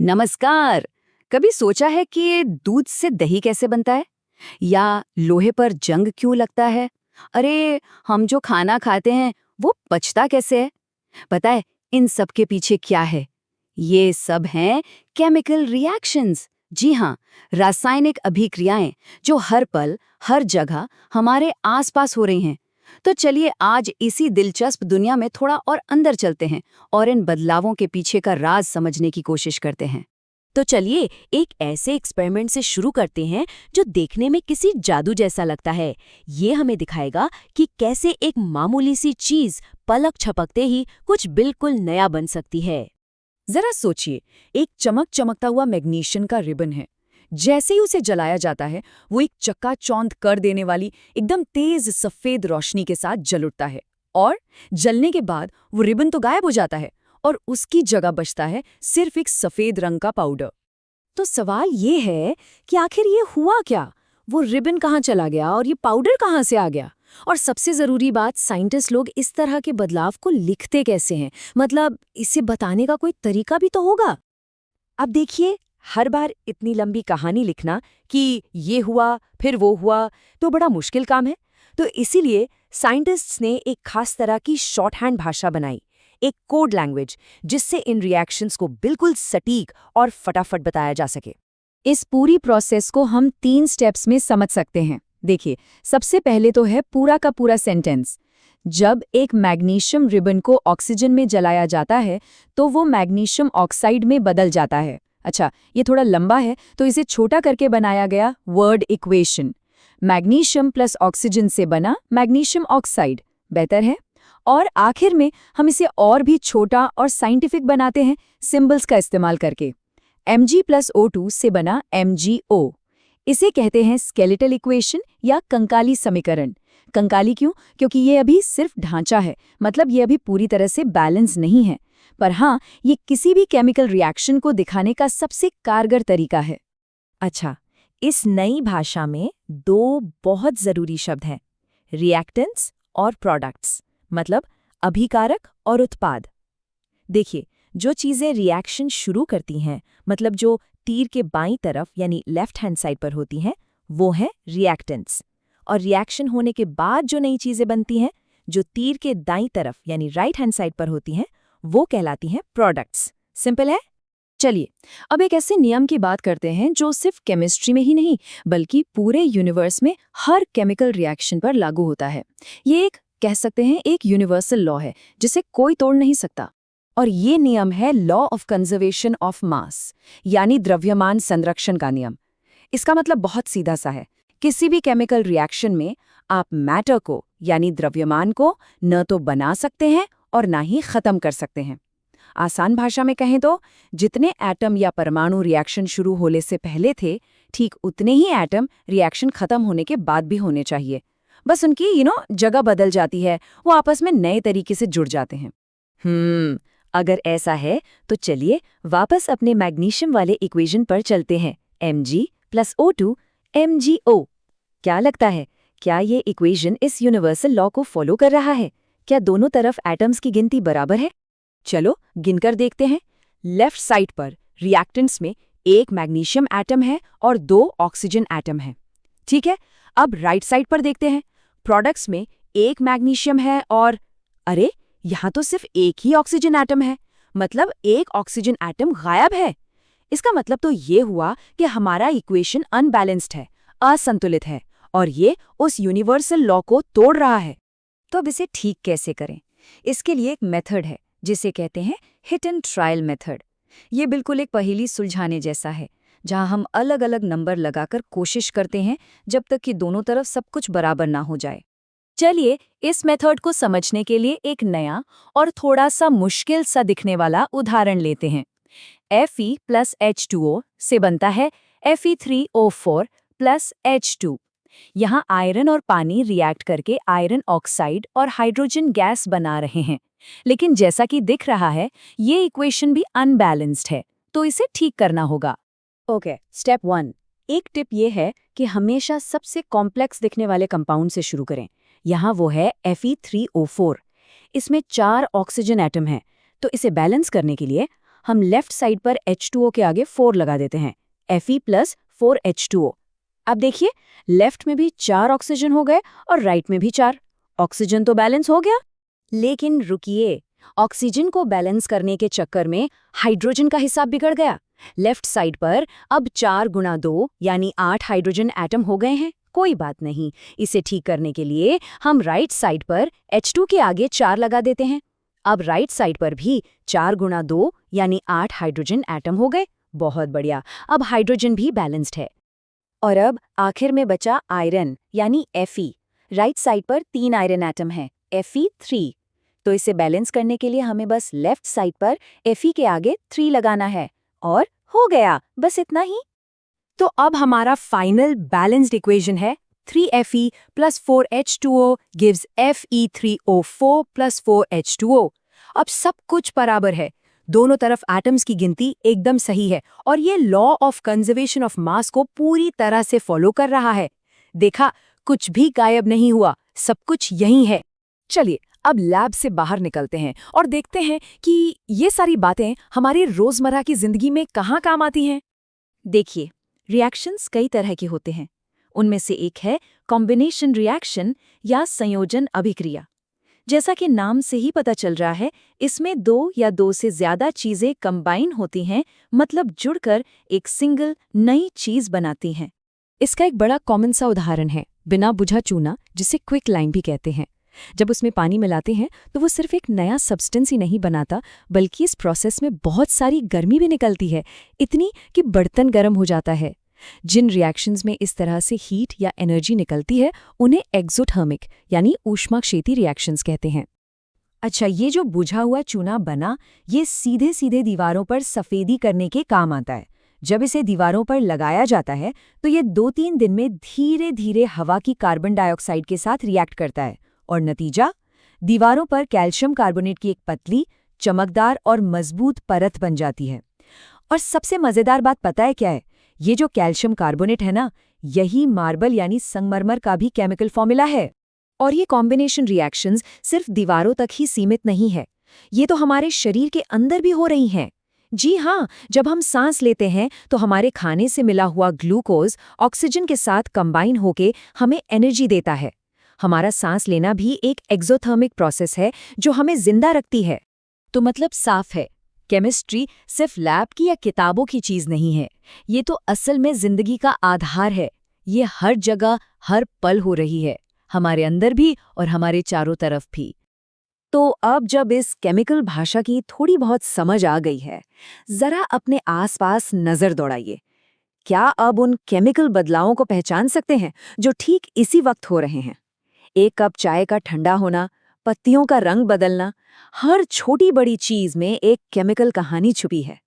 नमस्कार। कभी सोचा है कि दूध से दही कैसे बनता है या लोहे पर जंग क्यों लगता है? अरे, हम जो खाना खाते हैं वो पचता कैसे है? पता है इन सब के पीछे क्या है? ये सब हैं केमिकल रिएक्शंस। जी हाँ, रासायनिक अभिक्रियाएं जो हर पल हर जगह हमारे आसपास हो रही हैं। तो चलिए आज इसी दिलचस्प दुनिया में थोड़ा और अंदर चलते हैं और इन बदलावों के पीछे का राज समझने की कोशिश करते हैं। तो चलिए एक ऐसे एक्सपेरिमेंट से शुरू करते हैं जो देखने में किसी जादू जैसा लगता है। ये हमें दिखाएगा कि कैसे एक मामूली सी चीज पलक झपकते ही कुछ बिल्कुल नया बन सकती है। जरा सोचिए, एक चमक चमकता हुआ मैग्नीशियम का रिबन है। जैसे ही उसे जलाया जाता है वो एक चकाचौंध कर देने वाली एकदम तेज सफेद रोशनी के साथ जल उठता है और जलने के बाद वो रिबन तो गायब हो जाता है और उसकी जगह बचता है सिर्फ एक सफेद रंग का पाउडर। तो सवाल ये है कि आखिर ये हुआ क्या? वो रिबन कहाँ चला गया और ये पाउडर कहाँ से आ गया? और सबसे जरूरी बात, साइंटिस्ट लोग इस तरह के बदलाव को लिखते कैसे हैं? मतलब इसे बताने का कोई तरीका भी तो होगा। अब देखिए, हर बार इतनी लंबी कहानी लिखना कि ये हुआ फिर वो हुआ तो बड़ा मुश्किल काम है। तो इसीलिए साइंटिस्ट्स ने एक खास तरह की शॉर्टहैंड भाषा बनाई, एक कोड लैंग्वेज, जिससे इन रिएक्शंस को बिल्कुल सटीक और फटाफट बताया जा सके। इस पूरी प्रोसेस को हम 3 स्टेप्स में समझ सकते हैं। देखिए, सबसे पहले तो है पूरा का पूरा सेंटेंस। जब एक मैग्नीशियम रिबन को ऑक्सीजन में जलाया जाता है तो वो मैग्नीशियम ऑक्साइड में बदल जाता है। अच्छा, ये थोड़ा लंबा है तो इसे छोटा करके बनाया गया word equation. Magnesium plus oxygen से बना मैग्नीशियम ऑक्साइड बेहतर है। और आखिर में हम इसे और भी छोटा और साइंटिफिक बनाते हैं सिंबल्स का इस्तेमाल करके। Mg+O2 से बना MgO। इसे कहते हैं स्केलेटल इक्वेशन या कंकाली समीकरण। कंकाली क्यों? क्योंकि ये अभी सिर्फ ढांचा है, मतलब ये अभी पूरी तरह से बैलेंस नहीं है। पर हाँ, ये किसी भी केमिकल रिएक्शन को दिखाने का सबसे कारगर तरीका है। अच्छा, इस नई भाषा में 2 बहुत जरूरी शब्द हैं, रिएक्टेंट्स और प्रोडक्ट्स, मतलब अभिकारक और उत्पाद। देखिए, जो चीजें रिएक्शन शुरू करती हैं, मतलब जो तीर के बाईं तरफ यानी लेफ्ट हैंड साइड पर होती हैं, वो हैं रिएक्टेंट्स। और रिएक्शन होने के बाद जो नई चीजें बनती हैं, जो तीर के दाईं तरफ यानी राइट हैंड साइड पर होती हैं, वो कहलाती हैं प्रोडक्ट्स। सिंपल है? चलिए, अब एक ऐसे नियम की बात करते हैं जो सिर्फ केमिस्ट्री में ही नहीं बल्कि पूरे यूनिवर्स में हर केमिकल रिएक्शन पर लागू होता है। ये एक कह सकते हैं एक यूनिवर्सल लॉ है जिसे कोई तोड़ नहीं सकता। और ये नियम है law of conservation of mass, यानी द्रव्यमान संरक्षण का नियम। इसका मतलब बहुत सीधा सा है, किसी भी केमिकल रिएक्शन में आप मैटर को यानी द्रव्यमान को न तो बना सकते हैं और ना ही खत्म कर सकते हैं। आसान भाषा में कहें तो जितने एटम या परमाणु रिएक्शन शुरू होने से पहले थे, ठीक उतने ही एटम रिएक्शन खत्म होने के बाद भी होने चाहिए। बस उनकी जगह बदल जाती है, वो आपस में नए तरीके से जुड़ जाते हैं। अगर ऐसा है तो चलिए वापस अपने मैग्नीशियम वाले इक्वेशन पर चलते हैं, Mg+O2 MgO। क्या लगता है, क्या ये इक्वेशन इस यूनिवर्सल लॉ को फॉलो कर रहा है? क्या दोनों तरफ एटम्स की गिनती बराबर है? चलो गिनकर देखते हैं। लेफ्ट साइड पर रिएक्टेंट्स में एक मैग्नीशियम एटम है और 2 ऑक्सीजन एटम है। ठीक है, अब राइट साइड पर देखते हैं। प्रोडक्ट्स में एक मैग्नीशियम है और अरे, यहाँ तो सिर्फ एक ही ऑक्सीजन एटम है, मतलब एक ऑक्सीजन एटम गायब है। इसका मतलब तो ये हुआ कि हमारा इक्वेशन अनबैलेंस्ड है, असंतुलित है, और ये उस यूनिवर्सल लॉ को तोड़ रहा है। तो अब इसे ठीक कैसे करें? इसके लिए एक मेथड है जिसे कहते हैं हिट एंड ट्रायल मेथड। ये बिल्कुल एक पहेली सुलझाने जैसा है, जहां हम अलग अलग नंबर लगाकर कोशिश करते हैं जब तक कि दोनों तरफ सब कुछ बराबर ना हो जाए। चलिए इस मेथड को समझने के लिए एक नया और थोड़ा सा मुश्किल सा दिखने वाला उदाहरण लेते हैं। Fe+H2O से बनता है Fe3O4+H2। यहाँ आयरन और पानी रिएक्ट करके आयरन ऑक्साइड और हाइड्रोजन गैस बना रहे हैं, लेकिन जैसा कि दिख रहा है ये इक्वेशन भी अनबैलेंस्ड है, तो इसे ठीक करना होगा। Okay, step 1। एक टिप ये है कि हमेशा सबसे कॉम्प्लेक्स दिखने वाले कंपाउंड से शुरू करें। यहाँ वो है Fe3O4। इसमें 4 ऑक्सीजन एटम हैं, तो इसे बैलेंस करने के लिए हम लेफ्ट साइड पर H2O के आगे 4 लगा देते हैं, Fe+4H2O। अब देखिए, लेफ्ट में भी 4 ऑक्सीजन हो गए और राइट में भी 4। ऑक्सीजन तो बैलेंस हो गया। लेकिन रुकिए, ऑक्सीजन को बैलेंस करने के चक्कर में हाइड्रोजन का हिसाब बिगड़ गया। लेफ्ट साइड पर अब 4 गुणा 2 यानी 8 हाइड्रोजन एटम हो गए हैं। कोई बात नहीं, इसे ठीक करने के लिए हम राइट साइड पर H2 के आगे 4 लगा देते हैं। अब राइट साइड पर भी 4 गुणा 2 यानी 8 हाइड्रोजन एटम हो गए। बहुत बढ़िया, अब हाइड्रोजन भी बैलेंस्ड है। और अब आखिर में बचा आयरन यानी Fe। राइट साइड पर 3 आयरन एटम हैं, Fe3। तो इसे बैलेंस करने के लिए हमें बस लेफ्ट साइड पर Fe के आगे 3 लगाना है और हो गया, बस इतना ही। तो अब हमारा फाइनल बैलेंस्ड इक्वेशन है 3Fe + 4H2O gives Fe3O4 + 4H2O। अब सब कुछ बराबर है, दोनों तरफ एटम्स की गिनती एकदम सही है और ये law of conservation of mass को पूरी तरह से फॉलो कर रहा है। देखा, कुछ भी गायब नहीं हुआ, सब कुछ यही है। चलिए अब लैब से बाहर निकलते हैं और देखते हैं कि ये सारी बातें हमारी रोजमर्रा की जिंदगी में कहाँ काम आती हैं। देखिए, रिएक्शंस कई तरह के होते हैं। उनमें से एक है कॉम्बिनेशन रिएक्शन या संयोजन अभिक्रिया। जैसा कि नाम से ही पता चल रहा है, इसमें 2 या 2 से ज्यादा चीजें कंबाइन होती हैं, मतलब जुड़कर एक सिंगल नई चीज बनाती हैं। इसका एक बड़ा कॉमन सा उदाहरण है बिना बुझा चूना, जिसे क्विक लाइम भी कहते हैं। जब उसमें पानी मिलाते हैं तो वो सिर्फ एक नया सब्सटेंस ही नहीं बनाता, बल्कि इस प्रोसेस में बहुत सारी गर्मी भी निकलती है, इतनी कि बर्तन गर्म हो जाता है। जिन रिएक्शंस में इस तरह से हीट या एनर्जी निकलती है, उन्हें एक्सोथर्मिक यानी ऊष्माक्षेपी रिएक्शंस कहते हैं। अच्छा, ये जो बुझा हुआ चूना बना, ये सीधे सीधे दीवारों पर सफेदी करने के काम आता है। जब इसे दीवारों पर लगाया जाता है तो ये 2-3 दिन में धीरे धीरे हवा की कार्बन डाइऑक्साइड के साथ रिएक्ट करता है और नतीजा, दीवारों पर कैल्शियम कार्बोनेट की एक पतली, चमकदार और मजबूत परत बन जाती है। और सबसे मजेदार बात पता है क्या है? ये जो कैल्शियम कार्बोनेट है ना, यही मार्बल यानी संगमरमर का भी केमिकल फॉर्मूला है। और ये कॉम्बिनेशन रिएक्शंस सिर्फ दीवारों तक ही सीमित नहीं है, ये तो हमारे शरीर के अंदर भी हो रही हैं। जी हाँ, जब हम सांस लेते हैं तो हमारे खाने से मिला हुआ ग्लूकोज ऑक्सीजन के साथ कंबाइन होके हमें एनर्जी देता है। हमारा सांस लेना भी एक एक्सोथर्मिक प्रोसेस है जो हमें जिंदा रखती है। तो मतलब साफ है, केमिस्ट्री सिर्फ लैब की या किताबों की चीज नहीं है, ये तो असल में जिंदगी का आधार है। ये हर जगह हर पल हो रही है, हमारे अंदर भी और हमारे चारों तरफ भी। तो अब जब इस केमिकल भाषा की थोड़ी बहुत समझ आ गई है, जरा अपने आसपास नजर दौड़ाइए। क्या अब उन केमिकल बदलावों को पहचान सकते हैं जो ठीक इसी वक्त हो रहे हैं? एक कप चाय का ठंडा होना, पत्तियों का रंग बदलना, हर छोटी बड़ी चीज में एक केमिकल कहानी छुपी है।